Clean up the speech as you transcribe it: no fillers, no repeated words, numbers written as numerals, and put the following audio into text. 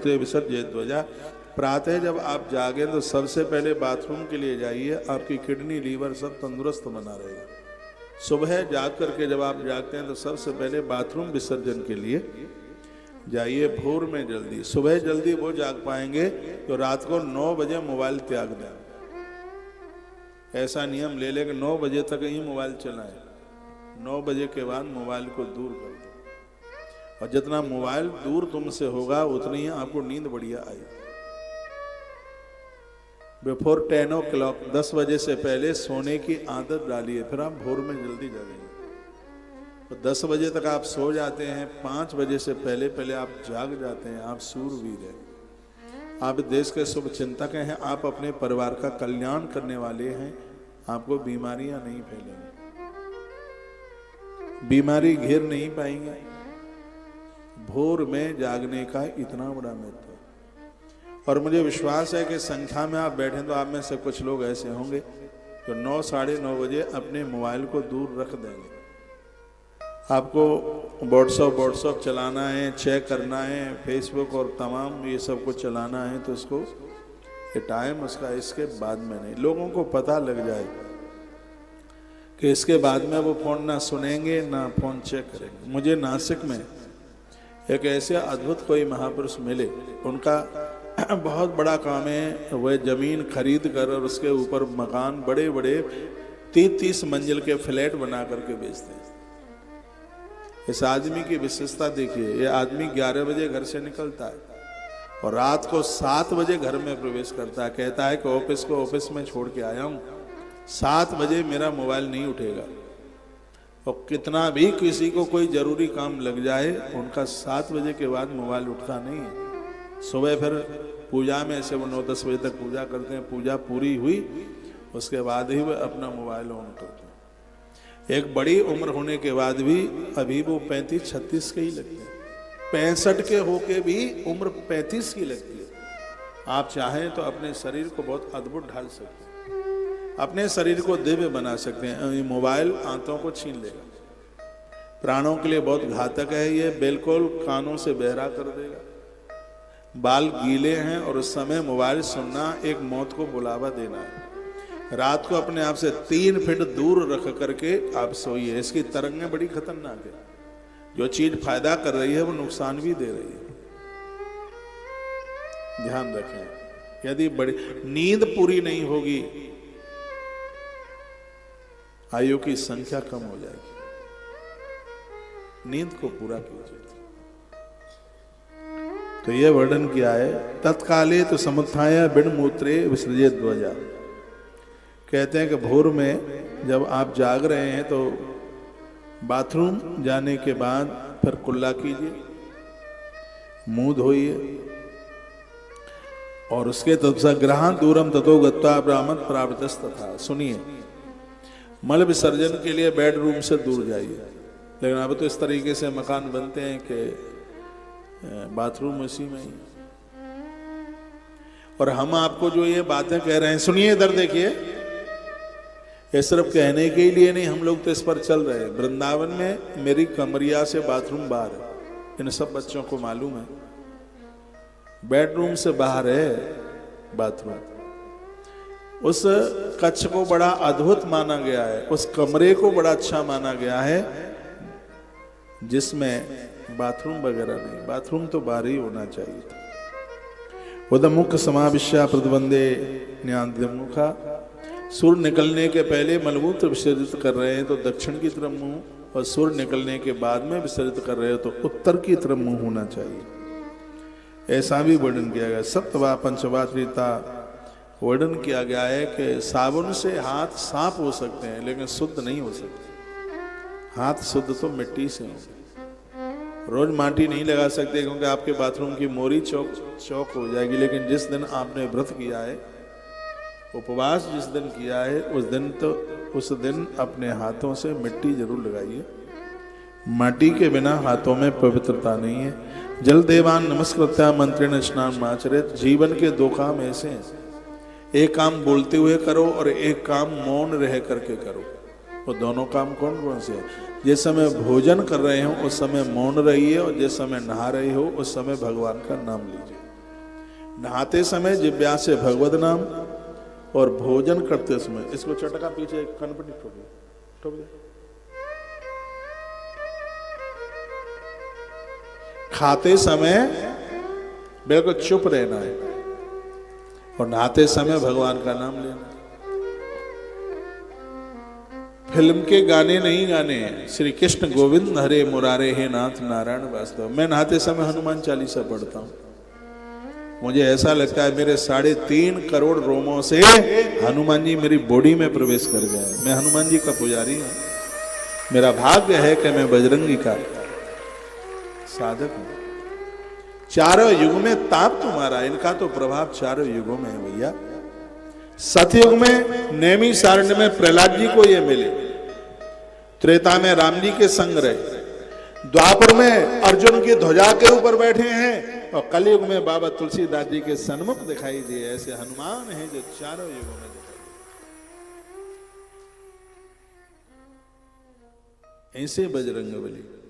बिन्मूत्रे विसर्जय ध्वजा। प्रातः जब आप जागे तो सबसे पहले बाथरूम के लिए जाइए, आपकी किडनी लीवर सब तंदुरुस्त बना रहेगा। सुबह जाग करके जब आप जागते हैं तो सबसे पहले बाथरूम विसर्जन के लिए जाइए भोर में जल्दी। सुबह जल्दी वो जाग पाएंगे तो रात को 9 बजे मोबाइल त्याग दें। ऐसा नियम ले लें कि 9 बजे तक ही मोबाइल चलाएं, 9 बजे के बाद मोबाइल को दूर कर दो। और जितना मोबाइल दूर तुमसे होगा उतनी ही आपको नींद बढ़िया आएगी। बिफोर 10 o'clock 10 बजे से पहले सोने की आदत डालिए, फिर आप भोर में जल्दी जागेंगे। तो 10 बजे तक आप सो जाते हैं, 5 बजे से पहले पहले आप जाग जाते हैं, आप सूरवीर हैं, आप देश के शुभ चिंतक हैं, आप अपने परिवार का कल्याण करने वाले हैं। आपको बीमारियां नहीं फैलेंगी, बीमारी घेर नहीं पाएंगे। भोर में जागने का इतना बड़ा महत्व है। और मुझे विश्वास है कि संख्या में आप बैठे तो आप में से कुछ लोग ऐसे होंगे जो 9 साढ़े 9 बजे अपने मोबाइल को दूर रख देंगे। आपको व्हाट्सअप चलाना है, चेक करना है, फेसबुक और तमाम ये सब कुछ चलाना है, तो इसको ये टाइम उसका इसके बाद में नहीं। लोगों को पता लग जाए कि इसके बाद में वो फ़ोन ना सुनेंगे ना फ़ोन चेक करेंगे। मुझे नासिक में एक ऐसे अद्भुत कोई महापुरुष मिले, उनका बहुत बड़ा काम है, वह ज़मीन खरीद कर और उसके ऊपर मकान बड़े बड़े 30-30 मंजिल के फ्लैट बना करके बेचते हैं। इस आदमी की विशेषता देखिए, ये आदमी 11 बजे घर से निकलता है और रात को 7 बजे घर में प्रवेश करता है। कहता है कि ऑफिस को ऑफिस में छोड़ के आया हूँ, 7 बजे मेरा मोबाइल नहीं उठेगा। और कितना भी किसी को कोई ज़रूरी काम लग जाए, उनका 7 बजे के बाद मोबाइल उठता नहीं है। सुबह फिर पूजा में ऐसे वो 9-10 बजे तक पूजा करते हैं, पूजा पूरी हुई उसके बाद ही वह अपना मोबाइल ऑन करते हैं। एक बड़ी उम्र होने के बाद भी अभी वो 35-36 के ही लगते हैं, 65 के होके भी उम्र 35 की लगती है। आप चाहें तो अपने शरीर को बहुत अद्भुत ढाल सकते हैं, अपने शरीर को दिव्य बना सकते हैं। ये मोबाइल आंतों को छीन लेगा, प्राणों के लिए बहुत घातक है। ये बिल्कुल कानों से बहरा कर देगा। बाल गीले हैं और उस समय मोबाइल सुनना एक मौत को बुलावा देना है। रात को अपने आप से 3 फीट दूर रख करके आप सोइए। इसकी तरंगें बड़ी खतरनाक है, जो चीज फायदा कर रही है वो नुकसान भी दे रही है। ध्यान रखें, यदि बड़ी नींद पूरी नहीं होगी, आयु की संख्या कम हो जाएगी। नींद को पूरा कीजिए। तो यह वर्णन किया है, तत्काले तो समुत्थाय बिन्मूत्रे विसृजेत ध्वजा। कहते हैं कि भोर में जब आप जाग रहे हैं तो बाथरूम जाने के बाद फिर कुल्ला कीजिए, मुंह धोइए और उसके तत्सा ग्रहण दूरम ततो गत्वा ब्राह्मण प्रावतस्तथा। सुनिए, मल विसर्जन के लिए बेडरूम से दूर जाइए। लेकिन अब तो इस तरीके से मकान बनते हैं कि बाथरूम उसी में ही। और हम आपको जो ये बातें कह रहे हैं, सुनिए इधर देखिए, ये सिर्फ कहने के लिए नहीं, हम लोग तो इस पर चल रहे हैं। वृंदावन में मेरी कमरिया से बाथरूम बाहर है, इन सब बच्चों को मालूम है। बेडरूम से बाहर है बाथरूम। उस कक्ष को बड़ा अद्भुत माना गया है, उस कमरे को बड़ा अच्छा माना गया है, जिसमें बाथरूम वगैरह नहीं। बाथरूम तो बाहर ही होना चाहिए था। उदमुख समाविश्या प्रतिबंधे न्याद्यमुखा। सूर्य निकलने के पहले मलमूत्र विसर्जित कर रहे हैं तो दक्षिण की तरफ मुंह, और सूर्य निकलने के बाद में विसर्जित कर रहे हो तो उत्तर की तरफ मुंह होना चाहिए। ऐसा भी वर्णन किया गया। सप्तवा पंचवा त्रिता वर्णन किया गया है कि साबुन से हाथ साफ हो सकते हैं लेकिन शुद्ध नहीं हो सकते। हाथ शुद्ध तो मिट्टी से हो, रोज माटी नहीं लगा सकते क्योंकि आपके बाथरूम की मोरी चौक हो जाएगी। लेकिन जिस दिन आपने व्रत किया है, उपवास जिस दिन किया है, उस दिन अपने हाथों से मिट्टी जरूर लगाइए। माटी के बिना हाथों में पवित्रता नहीं है। जल देवान नमस्कृत्या मंत्रेण स्नान माचरेत। जीवन के 2 काम ऐसे हैं, एक काम बोलते हुए करो और एक काम मौन रह करके करो। वो दोनों काम कौन कौन से हैं? जिस समय भोजन कर रहे हो उस समय मौन रहिए, और जिस समय नहा रहे हो उस समय भगवान का नाम लीजिए। नहाते समय जिब्या से भगवत नाम और भोजन करते समय इसको चटका पीछे कनपटी ठोक दे। खाते समय बिल्कुल चुप रहना है और नहाते समय भगवान का नाम लेना। फिल्म के गाने नहीं गाने हैं। श्री कृष्ण गोविंद हरे मुरारे हे नाथ नारायण वास्तव। मैं नहाते समय हनुमान चालीसा पढ़ता हूं। मुझे ऐसा लगता है मेरे 3.5 करोड़ रोमों से हनुमान जी मेरी बॉडी में प्रवेश कर गए। मैं हनुमान जी का पुजारी हूं। मेरा भाग्य है कि मैं बजरंगी का साधक हूं। चारों युग में ताप तुम्हारा, इनका तो प्रभाव चारों युगों में है भैया। सतयुग में नेमी सारण्य में प्रहलाद जी को ये मिले, त्रेता में राम जी के संग रहे, द्वापर में अर्जुन की ध्वजा के ऊपर बैठे हैं और कलयुग में बाबा तुलसीदास जी के सन्मुख दिखाई दिए। ऐसे हनुमान हैं जो चारों युगों में दिखाई। ऐसे बजरंगबली।